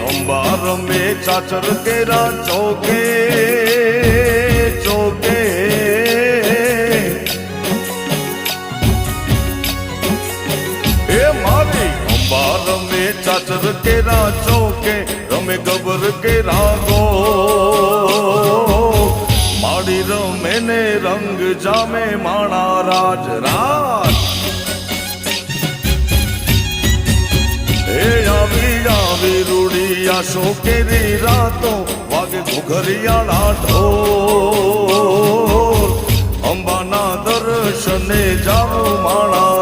અંબા રમે ચાચર કેરા ચોકે ચોકે એ મારી અંબા રમે ચાચર કેરા ચોકે રમે ગબર કેરા ગો માડી રમે ને રંગ જામે માણા રાજ રાજ એ આવી રૂડિયા શોકેરી રાતો વાગે ઘુઘરિયાળા ઢોર અંબાના દર્શને જાવું માણા